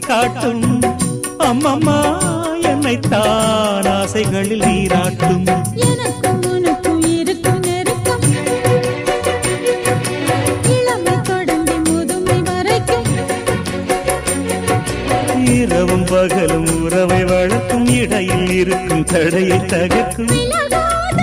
காட்டும் அம்மம்மா என்னைத்தான் ஆசைகளில் நீராட்டும் எனக்கும் உனக்கும் இருக்கும் நெருக்கம் இளமை தொடங்கி முதுமை வரைக்கும் இரவும் பகலும் உறவை வளர்க்கும் இடையில் இருக்கும் தடையை தகர்க்கும் விலகாத